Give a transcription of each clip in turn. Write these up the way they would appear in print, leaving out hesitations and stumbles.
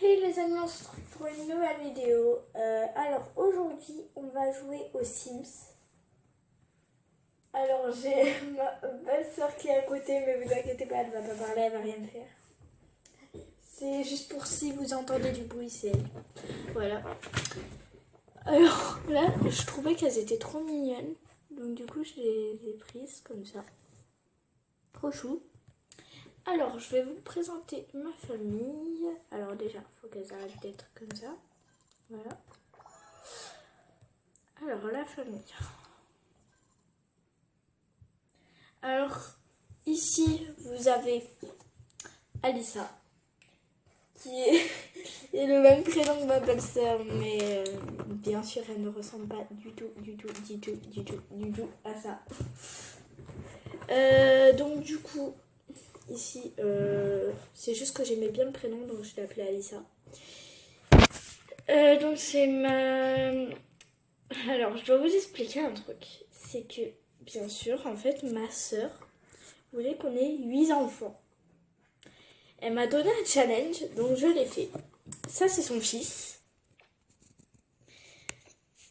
Hey les amis, on se retrouve pour une nouvelle vidéo. Alors aujourd'hui, on va jouer aux Sims. Alors j'ai ma belle soeur qui est à côté, mais vous inquiétez pas, elle va pas parler, elle va rien faire. C'est juste pour si vous entendez du bruit, c'est elle. Voilà. Alors là, je trouvais qu'elles étaient trop mignonnes. Donc du coup, je les ai prises comme ça. Trop chou. Alors, je vais vous présenter ma famille. Alors déjà, il faut qu'elles arrêtent d'être comme ça. Voilà. Alors, la famille. Alors, ici, vous avez Alissa, qui est le même prénom que ma belle-sœur, mais bien sûr, elle ne ressemble pas du tout à ça. Donc, du coup, ici, c'est juste que j'aimais bien le prénom, donc je l'ai appelée Alissa. Donc, c'est ma... Alors, je dois vous expliquer un truc. C'est que, bien sûr, en fait, ma sœur voulait qu'on ait 8 enfants. Elle m'a donné un challenge, donc je l'ai fait. Ça, c'est son fils.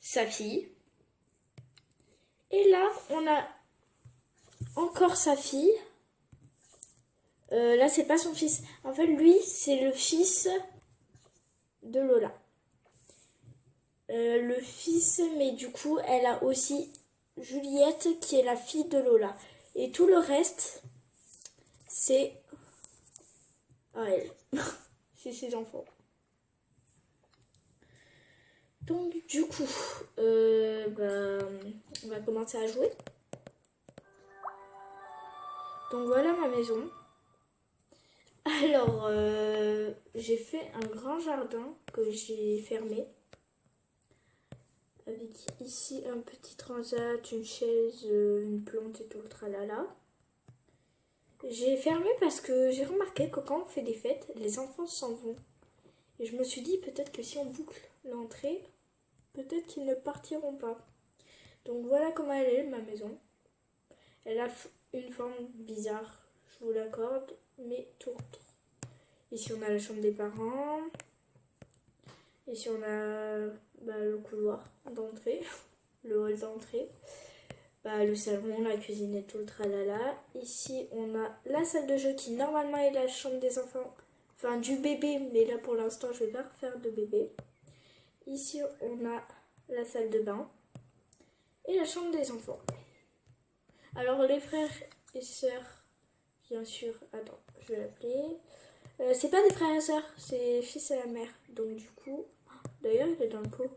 Sa fille. Et là, on a encore sa fille. Là, c'est pas son fils. En fait, lui, c'est le fils de Lola. Le fils, mais du coup, elle a aussi Juliette, qui est la fille de Lola. Et tout le reste, c'est... Ah, elle. C'est ses enfants. Donc, du coup, on va commencer à jouer. Donc, voilà ma maison. Alors, j'ai fait un grand jardin que j'ai fermé. Avec ici un petit transat, une chaise, une plante et tout le tralala. J'ai fermé parce que j'ai remarqué que quand on fait des fêtes, les enfants s'en vont. Et je me suis dit peut-être que si on boucle l'entrée, peut-être qu'ils ne partiront pas. Donc voilà comment elle est, ma maison. Elle a une forme bizarre, je vous l'accorde, mais tourne. Ici on a la chambre des parents. Ici on a le couloir d'entrée, le hall d'entrée. Le salon, la cuisine et tout le tralala. Ici on a la salle de jeu qui normalement est la chambre des enfants. Enfin du bébé, mais là pour l'instant je vais pas refaire de bébé. Ici on a la salle de bain. Et la chambre des enfants. Alors les frères et sœurs, bien sûr, attends, je vais l'appeler. C'est pas des frères et sœurs, c'est fils et la mère. Donc du coup, d'ailleurs il est dans le pot.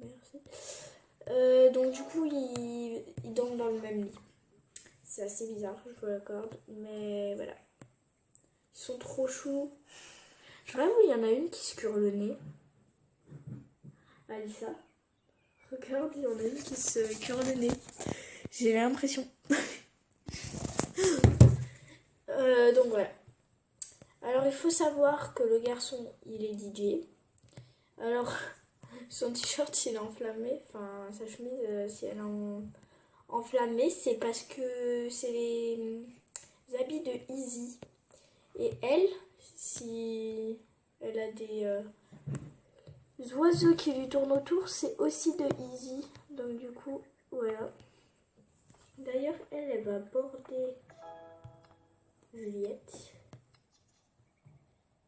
Merci. Donc du coup, ils dorment dans le même lit. C'est assez bizarre, je vous l'accorde, mais voilà. Ils sont trop choux. Vraiment, il y en a une qui se cure le nez. Alissa. Regarde, il y en a une qui se cure le nez. J'ai l'impression. Donc voilà. Alors il faut savoir que le garçon il est DJ. Alors son t-shirt il est enflammé, enfin sa chemise si elle est enflammée, c'est parce que c'est les habits de Easy. Et elle, si elle a des oiseaux qui lui tournent autour, c'est aussi de Easy. Donc du coup, voilà. D'ailleurs elle va border Juliette,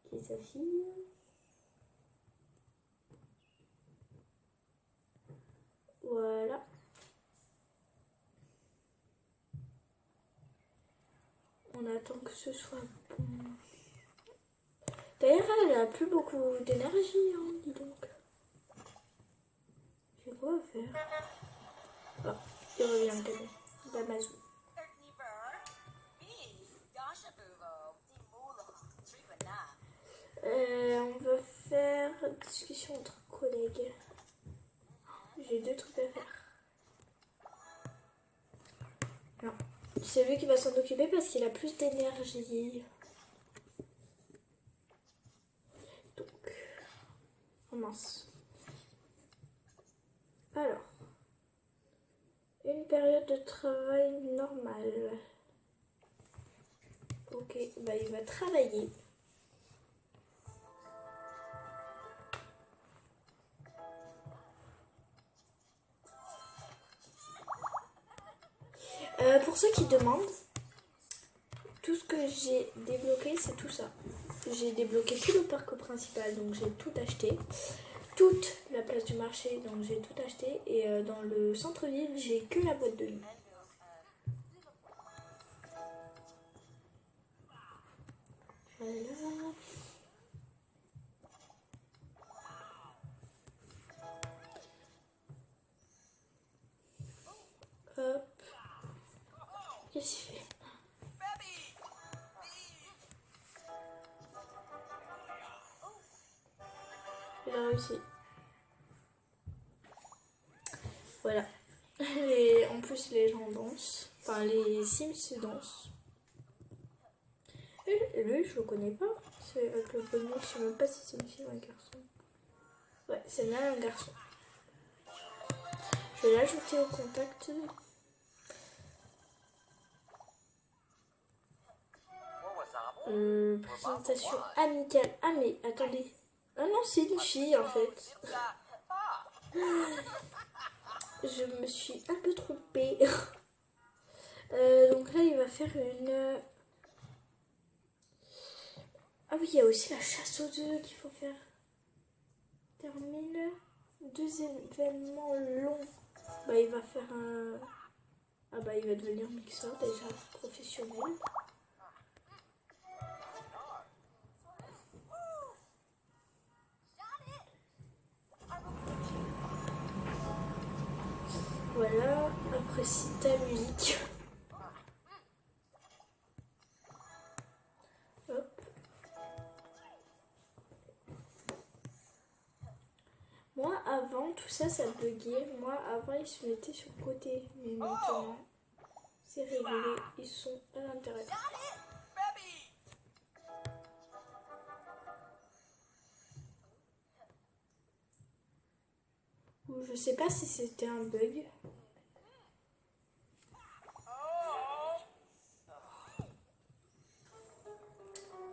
qui est sa fille. Voilà. On attend que ce soit bon. D'ailleurs, elle a plus beaucoup d'énergie, hein, dis donc. J'ai quoi à faire? Oh, il revient quand même. Damazou. On va faire discussion entre collègues. J'ai 2 trucs à faire. Non. C'est lui qui va s'en occuper parce qu'il a plus d'énergie. Donc, on commence. Alors, une période de travail normale. Ok, il va travailler. Pour ceux qui demandent, tout ce que j'ai débloqué, c'est tout ça. J'ai débloqué tout le parc principal, donc j'ai tout acheté. Toute la place du marché, donc j'ai tout acheté. Et dans le centre-ville, j'ai que la boîte de nuit. Voilà. Hop. Qu'est-ce qu'il fait? Il a réussi. Voilà. Et en plus, les gens dansent. Enfin, les Sims dansent. Et lui, je le connais pas. C'est avec le bonnet. Je sais même pas si c'est une fille ou un garçon. Ouais, c'est bien un garçon. Je vais l'ajouter au contact. Présentation amicale. Ah mais attendez. Ah non, c'est une fille en fait. Je me suis un peu trompée. Donc là, il va faire une... Ah oui, il y a aussi la chasse aux œufs qu'il faut faire. Termine 2 événements longs. Bah, il va faire un... Ah bah, il va devenir mixeur déjà professionnel. Voilà, apprécie ta musique. Hop. Moi, avant, tout ça, ça buguait. Moi, avant, ils se mettaient sur le côté. Mais maintenant, c'est réglé. Ils sont à l'intérieur. Je sais pas si c'était un bug.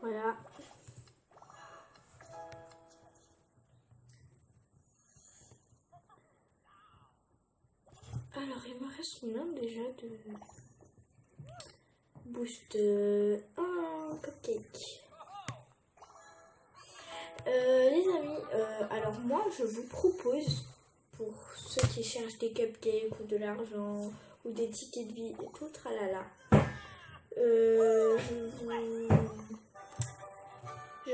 Voilà. Alors, il me reste combien déjà de boost? Un cupcake. Les amis, alors moi, je vous propose, pour ceux qui cherchent des cupcakes ou de l'argent ou des tickets de vie et tout, tralala, je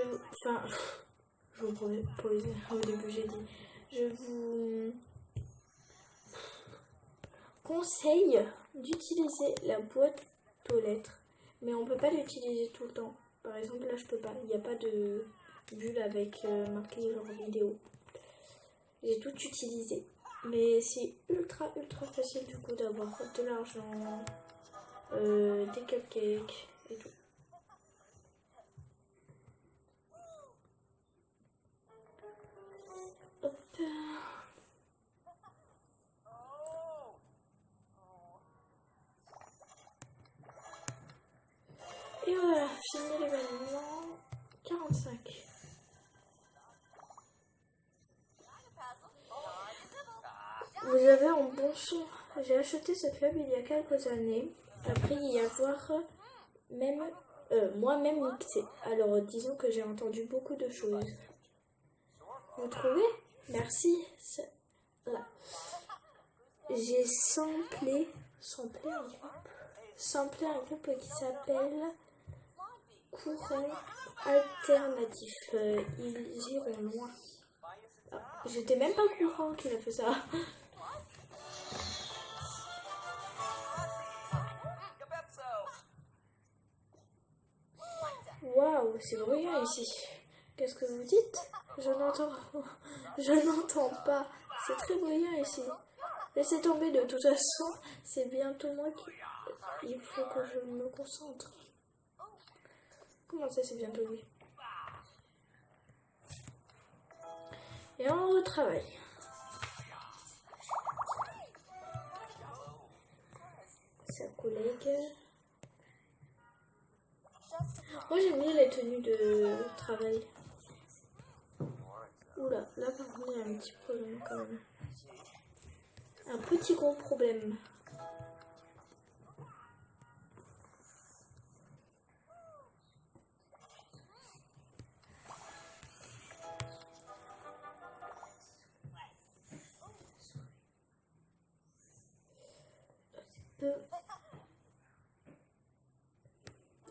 vous propose, au début j'ai dit, je vous conseille d'utiliser la boîte aux lettres, mais on peut pas l'utiliser tout le temps. Par exemple, là je peux pas, il n'y a pas de bulle avec marqué genre vidéo. J'ai tout utilisé, mais c'est ultra facile du coup d'avoir de l'argent, des cupcakes et tout. Hop. Et voilà, fini l'événement 45. Vous avez un bon son. J'ai acheté ce club il y a quelques années, après y avoir même moi-même mixé. Alors disons que j'ai entendu beaucoup de choses. Vous trouvez? Merci. Là. J'ai samplé un groupe qui s'appelle Courant Alternatif. Ils iront loin. Ah, j'étais même pas au courant qu'il a fait ça. Waouh, c'est bruyant ici. Qu'est-ce que vous dites? Je n'entends pas. C'est très bruyant ici. Laissez tomber, de toute façon, c'est bientôt moi qui... Il faut que je me concentre. Comment ça, c'est bientôt lui? Et on retravaille. Sa collègue. Moi j'aime bien les tenues de travail. Oula, là par contre il y a un petit problème quand même. Un petit gros problème.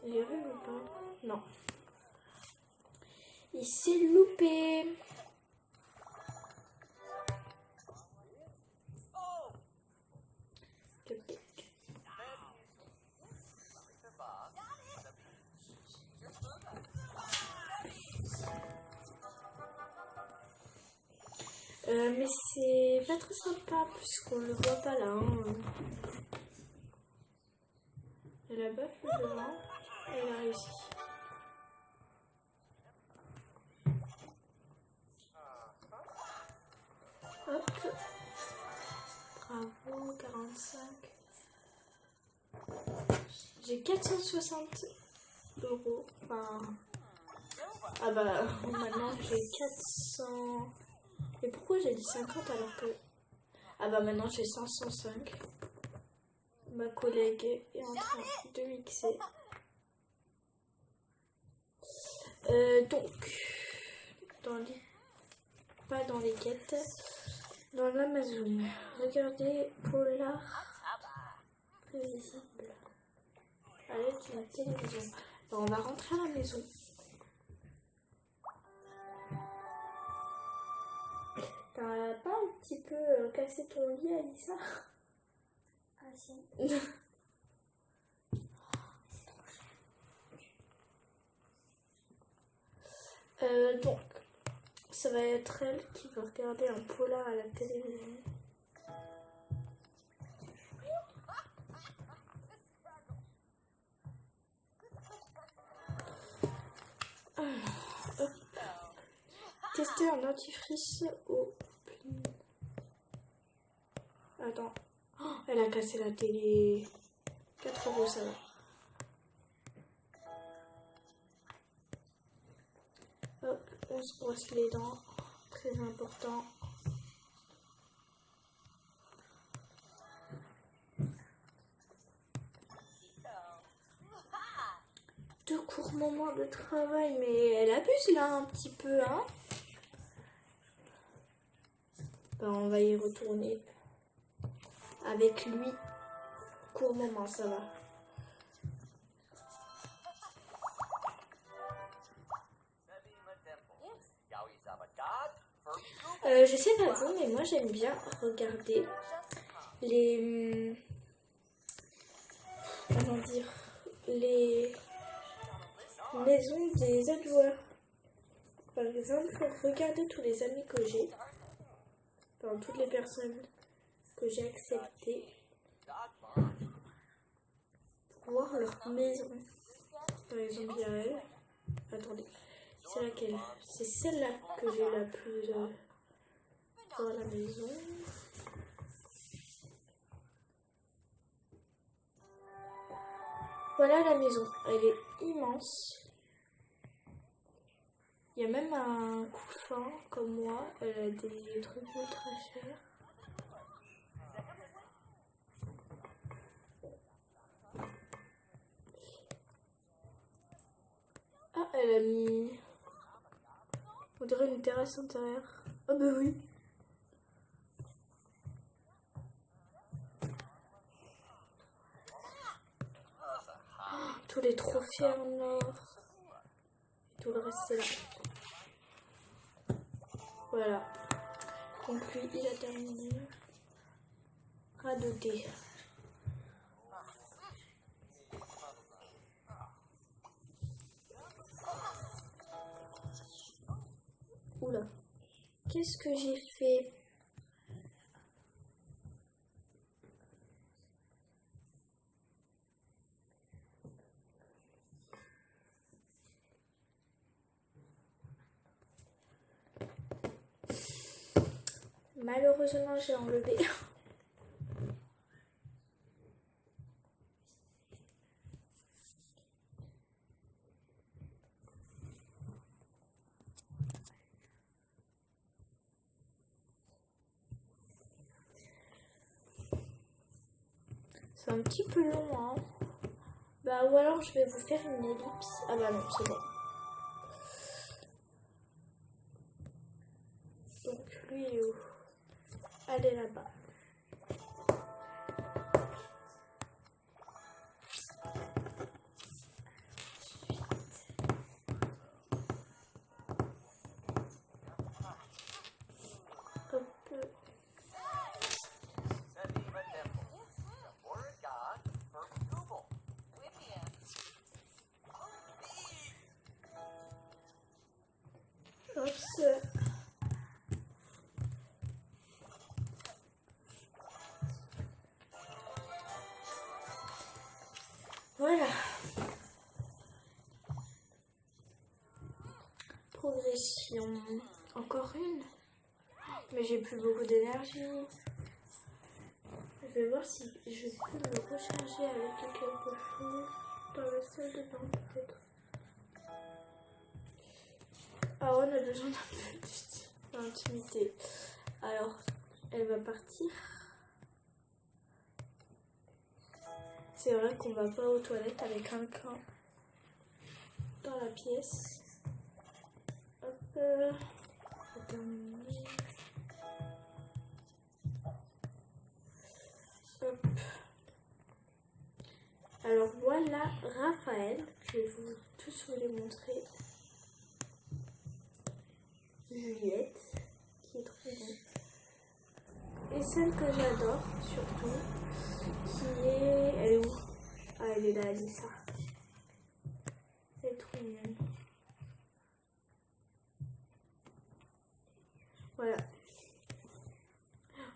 Il est rue ou pas? Non. Il s'est loupé. Mais c'est pas très sympa puisqu'on le voit pas là. Hein. Et là-bas, devant, elle a réussi. Hop. Bravo, 45. J'ai 460 euros. Enfin. Ah bah, maintenant j'ai 400. Et pourquoi j'ai dit 50 alors que... Ah bah maintenant j'ai 505. Ma collègue est en train de mixer. Donc, pas dans les quêtes, dans l'Amazon. Regardez Polar prévisible à l'aide d'une télévision. Alors, on va rentrer à la maison. T'as pas un petit peu cassé ton lit, Alissa? Ah si. Donc, ça va être elle qui va regarder un polar à la télévision. Hop. Tester un dentifrice au... Attends. Oh, elle a cassé la télé. 4 euros, ça va. Hop, on se brosse les dents. Très important. Deux courts moments de travail, mais elle abuse là un petit peu, hein. Ben, on va y retourner avec lui. Court moment, ça va. Je sais pas vous, mais moi j'aime bien regarder les... Comment dire? Les maisons des autres joueurs. Par exemple, regardez tous les amis que j'ai. Enfin, toutes les personnes que j'ai acceptées. Pour voir leur maison. Par exemple, il y a elle. Attendez, c'est laquelle? C'est celle-là que j'ai la plus dans la maison. Voilà la maison, elle est immense. Il y a même un couffin comme moi, elle a des trucs ultra chers. Ah, elle a mis... On dirait une terrasse intérieure. Oh bah oui. Oh, tous les trophées en or. Et tout le reste c'est là. Voilà. Donc lui, il a terminé. Radoté. Oula. Qu'est-ce que j'ai fait? Malheureusement, j'ai enlevé. C'est un petit peu long, hein. Bah, ou alors je vais vous faire une ellipse. Ah bah non, c'est bon. Donc lui, il est où? Allez là-bas. Voilà. Progression. Encore une. Mais j'ai plus beaucoup d'énergie. Je vais voir si je peux me recharger avec quelque chose dans la salle de bain peut-être. Ah, on a besoin d'un peu d'intimité. Alors, elle va partir. C'est vrai qu'on va pas aux toilettes avec quelqu'un dans la pièce. Hop, terminer. Hop. Alors voilà Raphaël, je vais vous tous vous les montrer. Juliette, qui est trop bonne. Et celle que j'adore surtout, qui est... Elle est où? Ah, elle est là, Alissa. Elle est trop mignonne. Voilà.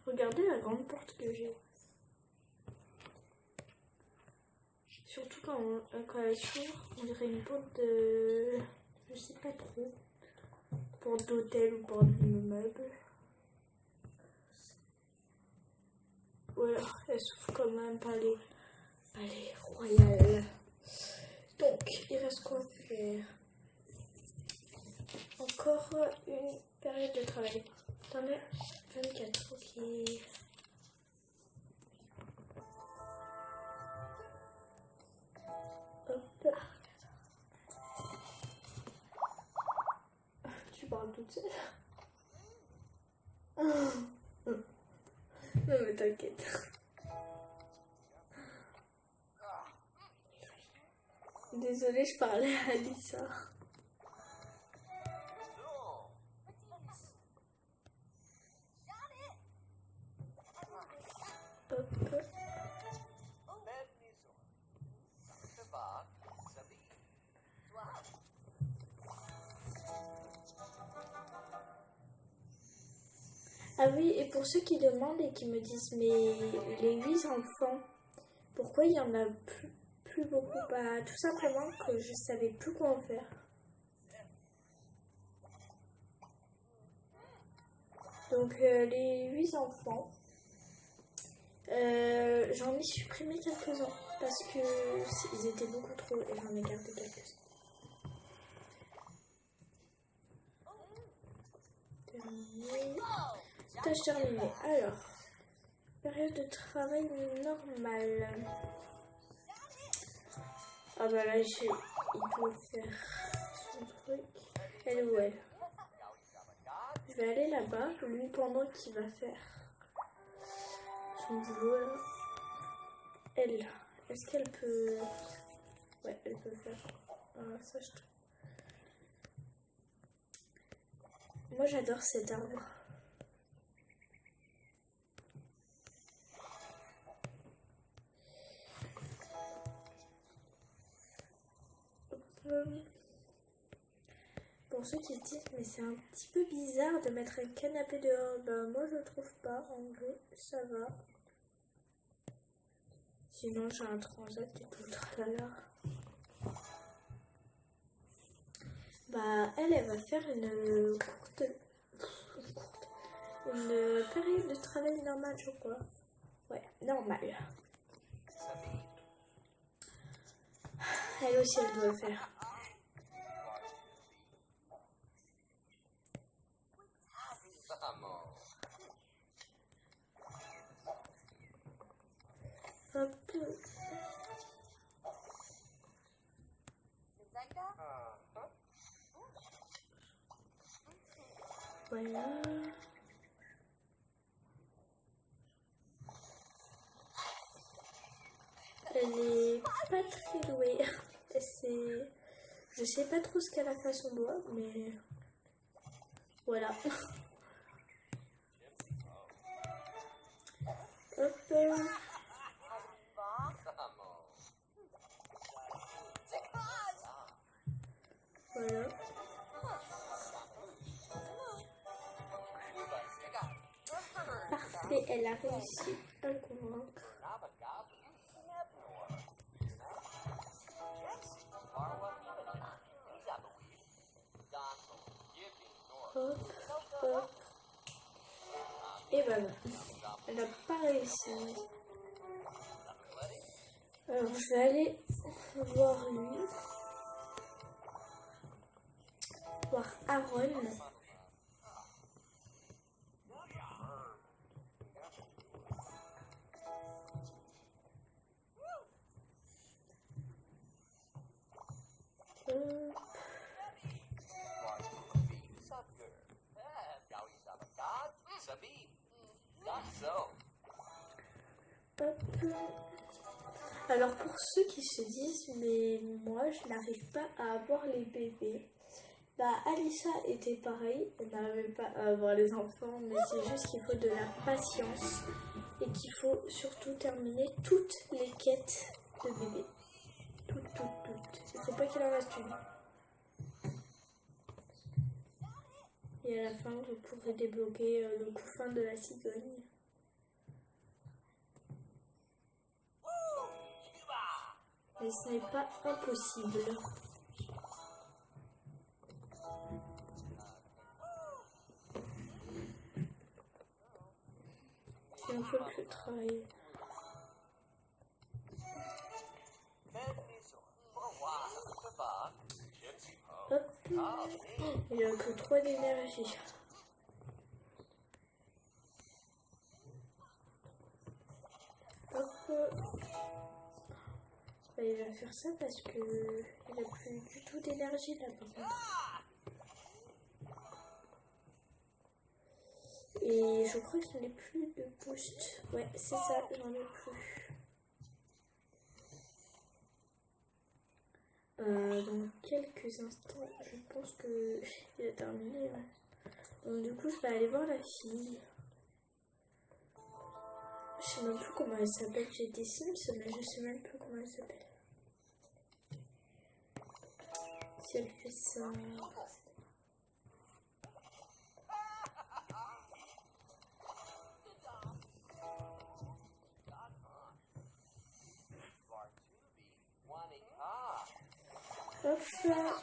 Regardez la grande porte que j'ai. Surtout quand elle s'ouvre, on dirait une porte de... Je sais pas trop. Porte d'hôtel ou porte d'immeuble. Voilà, elle s'ouvre quand même palais royal. Donc, il reste quoi faire? Encore une période de travail. T'en as 24, ok. Hop. Tu parles toute seule? Non mais t'inquiète. Désolée, je parlais à Alissa. Hop. Ah oui, et pour ceux qui demandent et qui me disent, mais les 8 enfants, pourquoi il y en a plus beaucoup? Bah, tout simplement que je savais plus quoi en faire. Donc, les 8 enfants, j'en ai supprimé quelques-uns parce que ils étaient beaucoup trop et j'en ai gardé quelques-uns. Terminé. Tâche terminée. Alors, période de travail normale. Ah bah là, il doit faire son truc. Elle est où elle? Je vais aller là-bas, lui pendant qu'il va faire son boulot là. Elle, est-ce qu'elle peut... Ouais, elle peut faire. Ah, ça, je trouve. Moi, j'adore cet arbre. Pour ceux qui se disent, mais c'est un petit peu bizarre de mettre un canapé dehors, bah moi je trouve pas, en vrai, ça va. Sinon j'ai un transat et tout le tralala. Bah elle va faire une période de travail normale, je crois. Ouais, normale. Elle aussi elle doit le faire. Hop. Voilà. Elle est pas très douée. Je sais pas trop ce qu'elle a fait à son doigt, mais voilà. Hop. Voilà. Parfait, elle a réussi à le convaincre. Bah non, elle n'a pas réussi. Alors je vais aller voir lui. Voir Aaron. Hop. Alors pour ceux qui se disent mais moi je n'arrive pas à avoir les bébés, bah Alissa était pareil, elle n'arrivait pas à avoir les enfants, mais c'est juste qu'il faut de la patience et qu'il faut surtout terminer toutes les quêtes de bébé. Toutes. Il ne faut pas qu'il en reste une. Et à la fin vous pourrez débloquer le couffin de la cigogne. Mais ce n'est pas impossible. C'est un peu que je travaille. Hop. Il n'a que 3 d'énergie. Hop. Bah, il va faire ça parce que il n'a plus du tout d'énergie là par contre. Et je crois qu'il n'y a plus de boost. Ouais, c'est ça, j'en ai plus. Dans quelques instants, je pense que il a terminé. Ouais. Donc du coup, je vais aller voir la fille. Je sais même plus comment elle s'appelle. J'ai des Sims, mais je sais même plus comment elle s'appelle. Si elle fait ça. Hop là.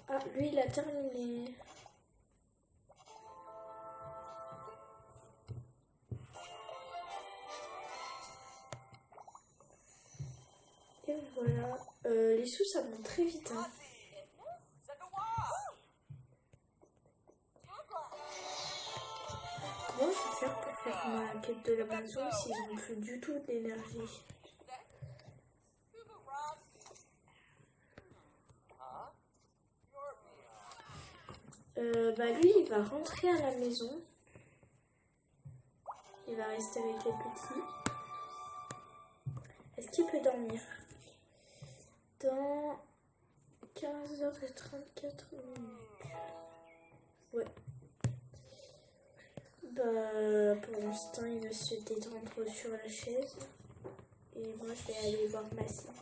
Ah, lui il a terminé. Et voilà. Les sous ça monte très vite. Hein. Comment je vais faire pour faire ma quête de la maison s'ils n'ont plus du tout d'énergie? Bah lui il va rentrer à la maison. Il va rester avec les petits. Est-ce qu'il peut dormir? Dans 15h34 minutes. Ouais. Bah pour l'instant il va se détendre sur la chaise. Et moi je vais aller voir ma Sims.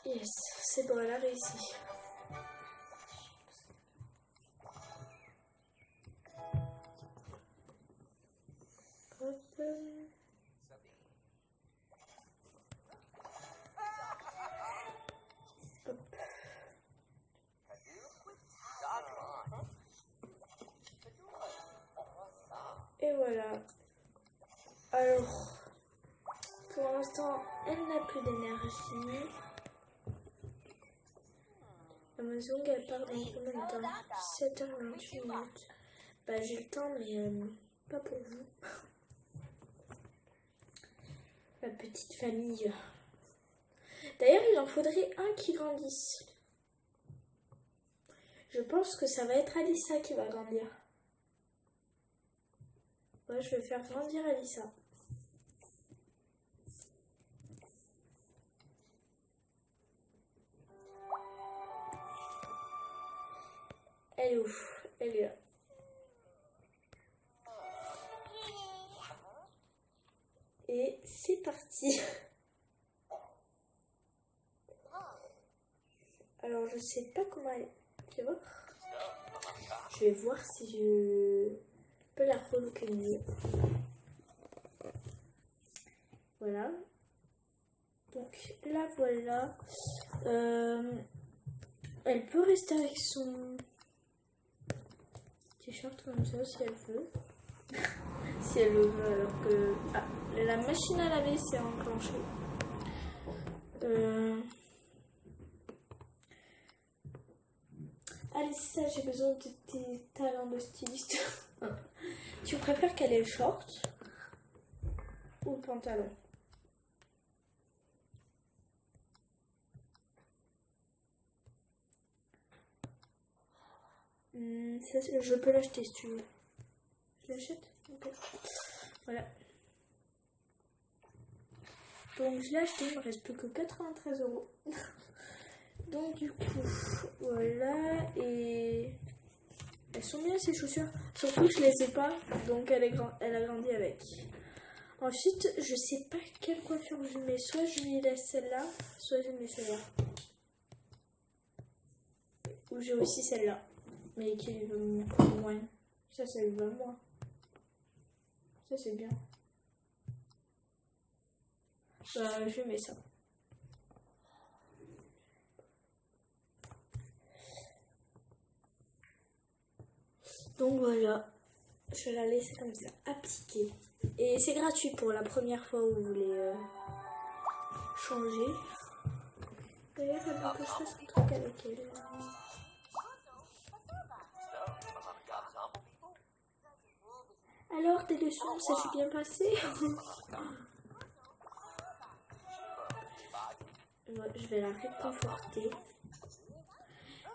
Yes, c'est bon, elle a réussi. Hop. Hop. Et voilà. Alors, pour l'instant, elle n'a plus d'énergie. La maison, elle part dans combien de temps? 7h28 minutes. Bah, j'ai le temps, mais pas pour vous. Ma petite famille. D'ailleurs, il en faudrait un qui grandisse. Je pense que ça va être Alissa qui va grandir. Ouais, je vais faire grandir Alissa. Elle est où? Elle est là. Et c'est parti. Alors, je sais pas comment elle... Tu vois? Je vais voir si je peux la relocaliser. Voilà. Donc, là, voilà. Elle peut rester avec son t-shirt comme ça si elle veut. Si elle le veut, alors que... Ah, la machine à laver s'est enclenchée. Allez, ça, j'ai besoin de tes talents de styliste. Tu préfères qu'elle ait le short ou le pantalon? Ça, je peux l'acheter si tu veux. Je l'achète? Ok. Voilà. Donc je l'ai acheté, il me reste plus que 93 €. Donc du coup, voilà. Et elles sont bien ces chaussures. Surtout que je les ai pas, donc elle a grandi avec. Ensuite, je sais pas quelle coiffure je mets. Soit je lui laisse celle-là, soit je mets celle-là. Ou j'ai aussi celle-là, mais qui lui va moins. Ça lui va moins. Ça c'est bien. Bah, je mets ça. Donc voilà, je vais la laisser comme ça, appliquer. Et c'est gratuit pour la première fois où vous voulez changer. D'ailleurs, elle veut que je fasse un truc avec elle. Alors, tes leçons, ça s'est bien passé? Je vais la réconforter.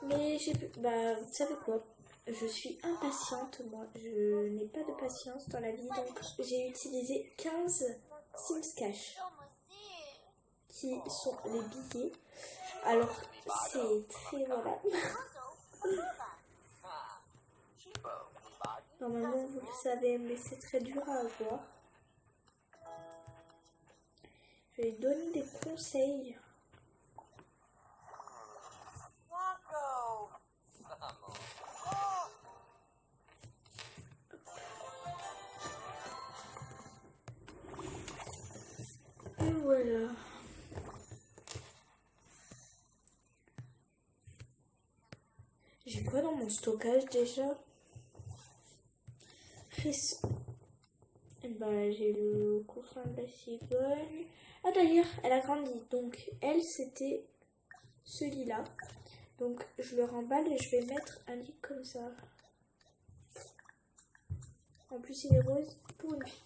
Mais bah, vous savez quoi? Je suis impatiente, moi. Je n'ai pas de patience dans la vie, donc j'ai utilisé 15 Sims Cash, qui sont les billets. Alors, c'est très... Voilà. Normalement, vous le savez, mais c'est très dur à avoir. Je vais donner des conseils. Et voilà. J'ai quoi dans mon stockage déjà? Bah, j'ai le coussin de la cigogne. Ah d'ailleurs, elle a grandi. Donc elle, c'était ce lit-là. Donc je le remballe et je vais mettre un lit comme ça. En plus, il est rose pour une fille.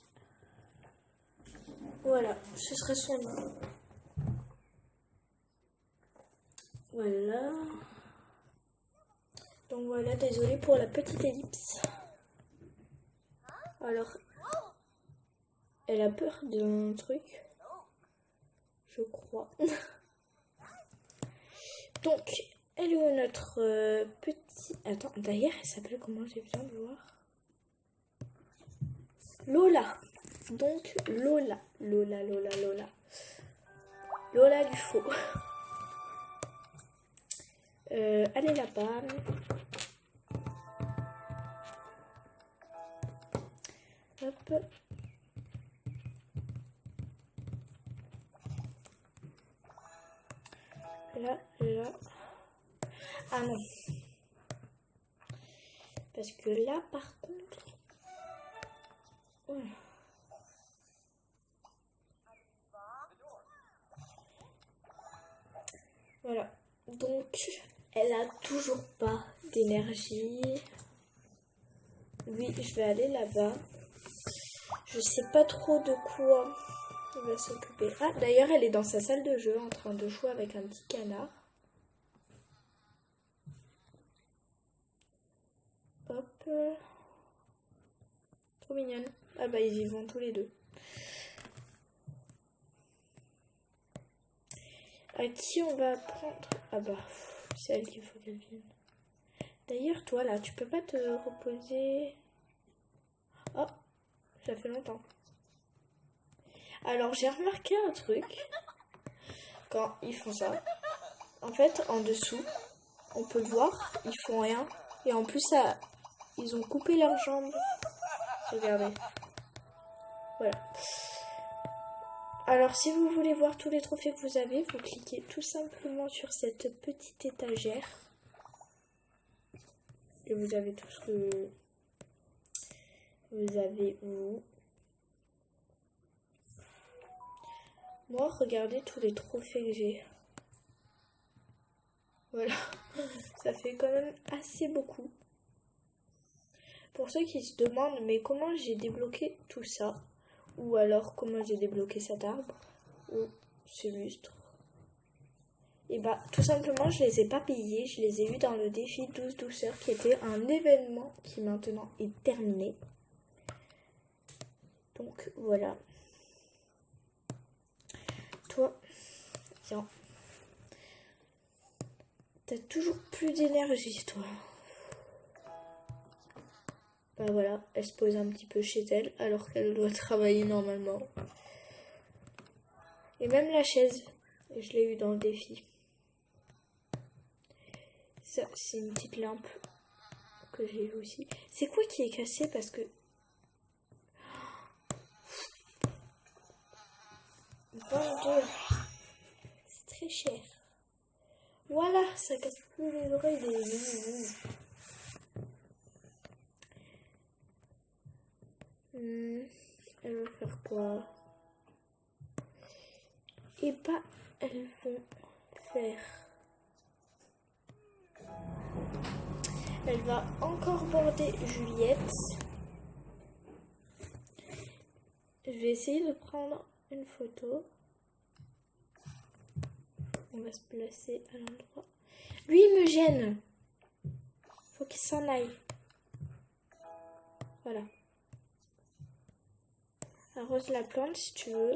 Voilà, ce serait son lit. Voilà. Donc voilà, désolée pour la petite ellipse. Alors, elle a peur d'un truc, je crois. Donc, elle est où notre petit... Attends, d'ailleurs, elle s'appelle comment? J'ai besoin de voir. Lola. Donc, Lola. Lola du faux. Elle est là-bas. Hop. Là. Ah non. Parce que là, par contre... Voilà. Donc, elle a toujours pas d'énergie. Oui, je vais aller là-bas. Je sais pas trop de quoi elle va s'occuper. Ah, d'ailleurs, elle est dans sa salle de jeu en train de jouer avec un petit canard. Hop. Trop mignonne. Ah bah, ils y vont tous les deux. À qui on va prendre? Ah bah, c'est elle qu'il faut qu'elle vienne. D'ailleurs, toi là, tu peux pas te reposer? Oh, ça fait longtemps. Alors, j'ai remarqué un truc quand ils font ça. en fait, en dessous, on peut le voir, ils font rien. Et en plus, ça, ils ont coupé leurs jambes. Regardez. Voilà. Alors, si vous voulez voir tous les trophées que vous avez, vous cliquez tout simplement sur cette petite étagère. Et vous avez tout ce que vous avez vous. Moi, regardez tous les trophées que j'ai. Voilà. Ça fait quand même assez beaucoup. Pour ceux qui se demandent, mais comment j'ai débloqué tout ça? Ou alors, comment j'ai débloqué cet arbre? Ou ce lustre? Et bah, tout simplement, je les ai pas payés. Je les ai eus dans le défi 12 douceurs, qui était un événement qui maintenant est terminé. Donc, voilà. Toi, tiens. T'as toujours plus d'énergie, toi. Bah voilà, elle se pose un petit peu chez elle, alors qu'elle doit travailler normalement. Et même la chaise, je l'ai eu dans le défi. Ça, c'est une petite lampe que j'ai eu aussi. C'est quoi qui est cassé parce que... 22. C'est très cher. Voilà, ça casse plus les oreilles des... Elle va faire quoi? Et bah, elles vont faire... Elle va encore border Juliette. Je vais essayer de prendre une photo. On va se placer à l'endroit. Lui, il me gêne. Faut qu'il s'en aille. Voilà. Arrose la plante si tu veux.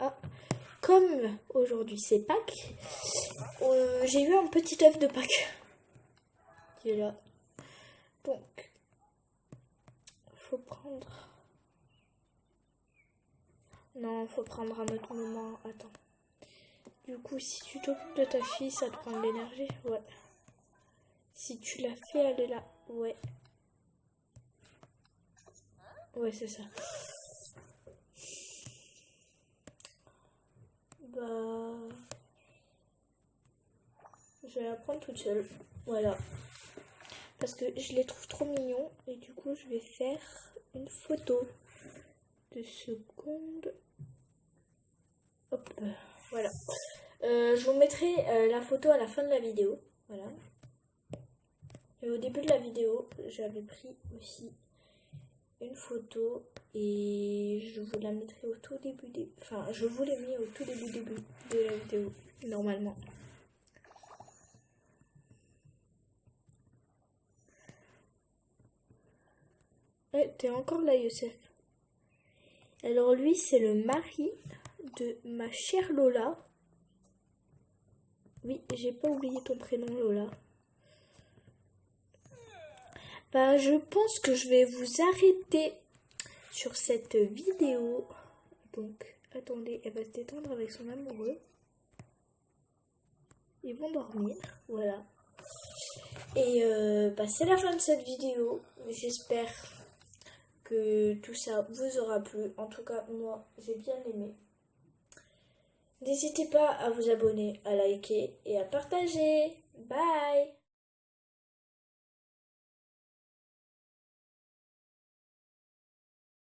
Ah, comme aujourd'hui c'est Pâques, j'ai eu un petit œuf de Pâques qui est là. Donc, faut prendre... Non, faut prendre un autre moment. Attends. Du coup, si tu t'occupes de ta fille, ça te prend de l'énergie? Ouais. Si tu la fais aller là, ouais. Ouais, c'est ça. Bah... Je vais la prendre toute seule. Voilà. Parce que je les trouve trop mignons. Et du coup, je vais faire une photo. 2 secondes. Hop. Voilà. Je vous mettrai la photo à la fin de la vidéo. Voilà. Et au début de la vidéo, j'avais pris aussi une photo. Et je vous la mettrai au tout début des... Enfin, je vous l'ai mis au tout début de la vidéo. Normalement. Eh, t'es encore là, Youssef. Alors lui, c'est le mari de ma chère Lola. Oui, j'ai pas oublié ton prénom, Lola. Bah, je pense que je vais vous arrêter sur cette vidéo. Donc, attendez, elle va se détendre avec son amoureux. Ils vont dormir, voilà. Et bah, c'est la fin de cette vidéo. J'espère que tout ça vous aura plu. En tout cas, moi, j'ai bien aimé. N'hésitez pas à vous abonner, à liker et à partager. Bye!